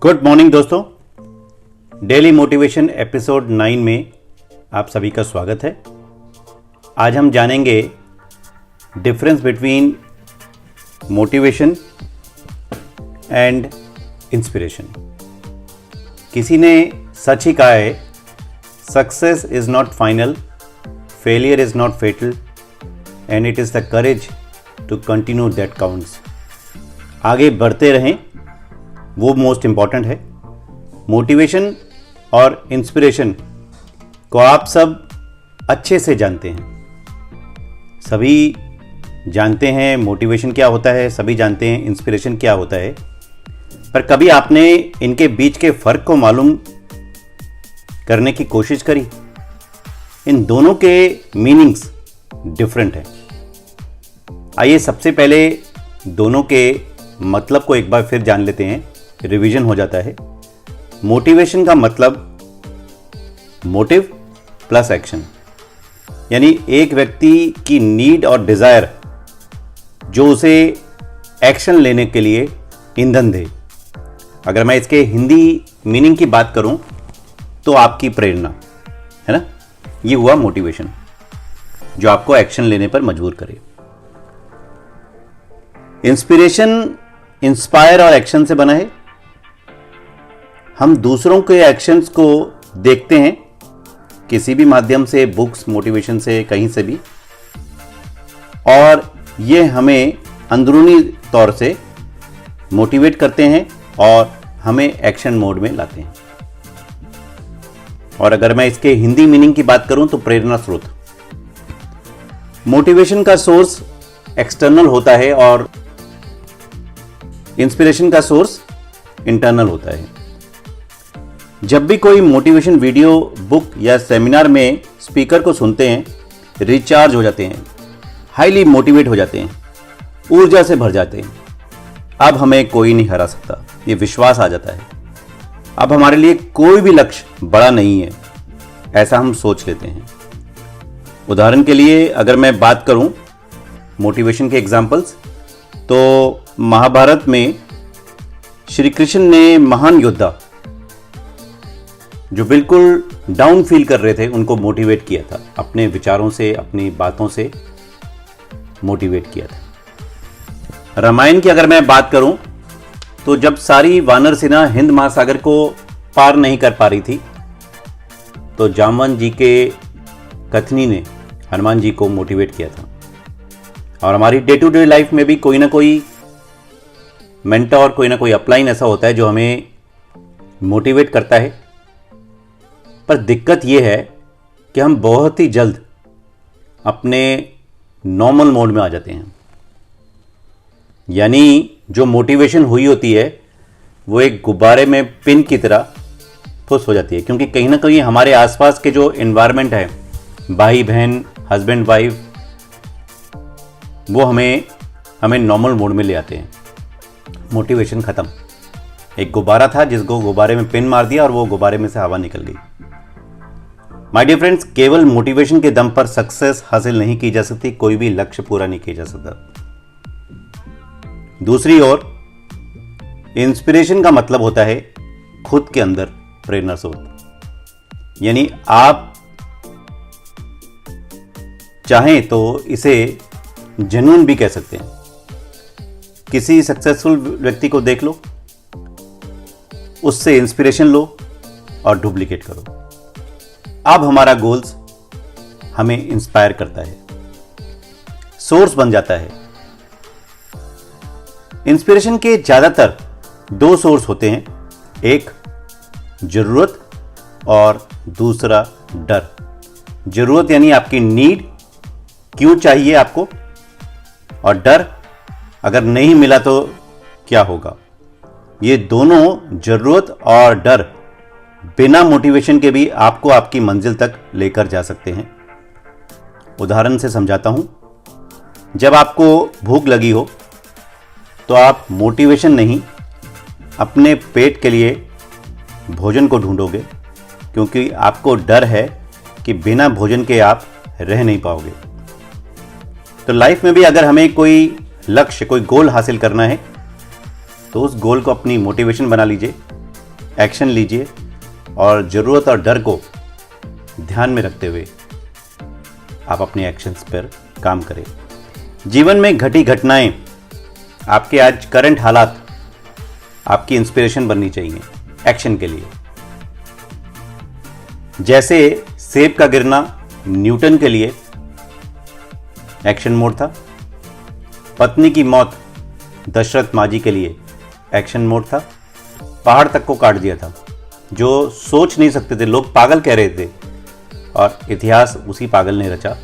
Good morning दोस्तों, daily motivation episode 9 में आप सभी का स्वागत है। आज हम जानेंगे difference between motivation and inspiration. किसी ने सच ही कहा है, success is not final, failure is not fatal and it is the courage to continue that counts. आगे बढ़ते रहें, वो मोस्ट इंपॉर्टेंट है। मोटिवेशन और इंस्पिरेशन को आप सब अच्छे से जानते हैं। सभी जानते हैं मोटिवेशन क्या होता है, सभी जानते हैं इंस्पिरेशन क्या होता है, पर कभी आपने इनके बीच के फर्क को मालूम करने की कोशिश करी? इन दोनों के मीनिंग्स डिफरेंट हैं। आइए सबसे पहले दोनों के मतलब को एक बार फिर जान लेते हैं, रिवीजन हो जाता है। मोटिवेशन का मतलब मोटिव प्लस एक्शन, यानी एक व्यक्ति की नीड और डिजायर जो उसे एक्शन लेने के लिए ईंधन दे। अगर मैं इसके हिंदी मीनिंग की बात करूं तो आपकी प्रेरणा है ना, ये हुआ मोटिवेशन, जो आपको एक्शन लेने पर मजबूर करे। इंस्पिरेशन इंस्पायर और एक्शन से बना है। हम दूसरों के एक्शंस को देखते हैं किसी भी माध्यम से, बुक्स, मोटिवेशन से, कहीं से भी, और ये हमें अंदरूनी तौर से मोटिवेट करते हैं और हमें एक्शन मोड में लाते हैं। और अगर मैं इसके हिंदी मीनिंग की बात करूं तो प्रेरणा स्रोत। मोटिवेशन का सोर्स एक्सटर्नल होता है और इंस्पिरेशन का सोर्स इंटरनल होता है। जब भी कोई मोटिवेशन वीडियो, बुक या सेमिनार में स्पीकर को सुनते हैं, रिचार्ज हो जाते हैं, हाईली मोटिवेट हो जाते हैं, ऊर्जा से भर जाते हैं। अब हमें कोई नहीं हरा सकता, ये विश्वास आ जाता है। अब हमारे लिए कोई भी लक्ष्य बड़ा नहीं है, ऐसा हम सोच लेते हैं। उदाहरण के लिए अगर मैं बात करूं मोटिवेशन के एग्जाम्पल्स, तो महाभारत में श्री कृष्ण ने महान योद्धा जो बिल्कुल डाउन फील कर रहे थे, उनको मोटिवेट किया था, अपने विचारों से, अपनी बातों से मोटिवेट किया था। रामायण की अगर मैं बात करूं तो जब सारी वानर सेना हिंद महासागर को पार नहीं कर पा रही थी, तो जामवन जी के कथनी ने हनुमान जी को मोटिवेट किया था। और हमारी डे टू डे लाइफ में भी कोई ना कोई मेंटोर, कोई ना कोई अपलाइन ऐसा होता है जो हमें मोटिवेट करता है। पर दिक्कत यह है कि हम बहुत ही जल्द अपने नॉर्मल मोड में आ जाते हैं। यानी जो मोटिवेशन हुई होती है वो एक गुब्बारे में पिन की तरह फुस हो जाती है, क्योंकि कहीं ना कहीं हमारे आसपास के जो एनवायरनमेंट है, भाई बहन, हस्बैंड वाइफ, वो हमें नॉर्मल मोड में ले आते हैं। मोटिवेशन खत्म। एक गुब्बारा था जिसको गुब्बारे में पिन मार दिया और वो गुब्बारे में से हवा निकल गई। माय डियर फ्रेंड्स, केवल मोटिवेशन के दम पर सक्सेस हासिल नहीं की जा सकती, कोई भी लक्ष्य पूरा नहीं किया जा सकता। दूसरी ओर इंस्पिरेशन का मतलब होता है खुद के अंदर प्रेरणा स्रोत। यानी आप चाहें तो इसे जुनून भी कह सकते हैं। किसी सक्सेसफुल व्यक्ति को देख लो, उससे इंस्पिरेशन लो और डुप्लीकेट करो। अब हमारा गोल्स हमें इंस्पायर करता है, सोर्स बन जाता है। इंस्पिरेशन के ज्यादातर दो सोर्स होते हैं, एक जरूरत और दूसरा डर। जरूरत यानी आपकी नीड, क्यों चाहिए आपको, और डर, अगर नहीं मिला तो क्या होगा। ये दोनों जरूरत और डर बिना मोटिवेशन के भी आपको आपकी मंजिल तक लेकर जा सकते हैं। उदाहरण से समझाता हूं। जब आपको भूख लगी हो तो आप मोटिवेशन नहीं, अपने पेट के लिए भोजन को ढूंढोगे, क्योंकि आपको डर है कि बिना भोजन के आप रह नहीं पाओगे। तो लाइफ में भी अगर हमें कोई लक्ष्य, कोई गोल हासिल करना है तो उस गोल को अपनी मोटिवेशन बना लीजिए एक्शन लीजिए और ज़रूरत और डर को ध्यान में रखते हुए आप अपने एक्शंस पर काम करें। जीवन में घटी घटनाएं, आपके आज करंट हालात आपकी इंस्पिरेशन बननी चाहिए एक्शन के लिए। जैसे सेब का गिरना न्यूटन के लिए एक्शन मोड था, पत्नी की मौत दशरथ माझी के लिए एक्शन मोड था, पहाड़ तक को काट दिया था, जो सोच नहीं सकते थे, लोग पागल कह रहे थे और इतिहास उसी पागल ने रचा।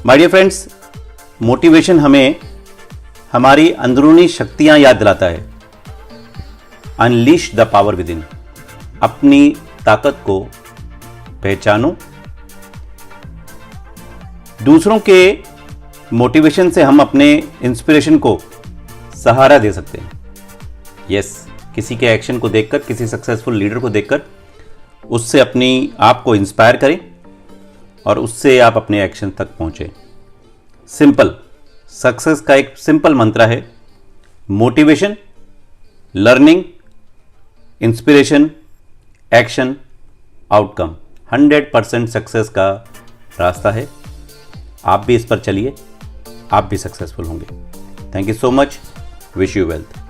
माय डियर फ्रेंड्स, मोटिवेशन हमें हमारी अंदरूनी शक्तियां याद दिलाता है। Unleash the power with in, अपनी ताकत को पहचानो। दूसरों के मोटिवेशन से हम अपने इंस्पिरेशन को सहारा दे सकते हैं। यस, किसी के एक्शन को देखकर, किसी सक्सेसफुल लीडर को देखकर उससे अपनी आप को इंस्पायर करें और उससे आप अपने एक्शन तक पहुंचे। सिंपल सक्सेस का एक सिंपल मंत्र है, motivation, learning, inspiration, action, outcome. 100% success का रास्ता है। आप भी इस पर चलिए, आप भी सक्सेसफुल होंगे। Thank you so much. Wish you wealth.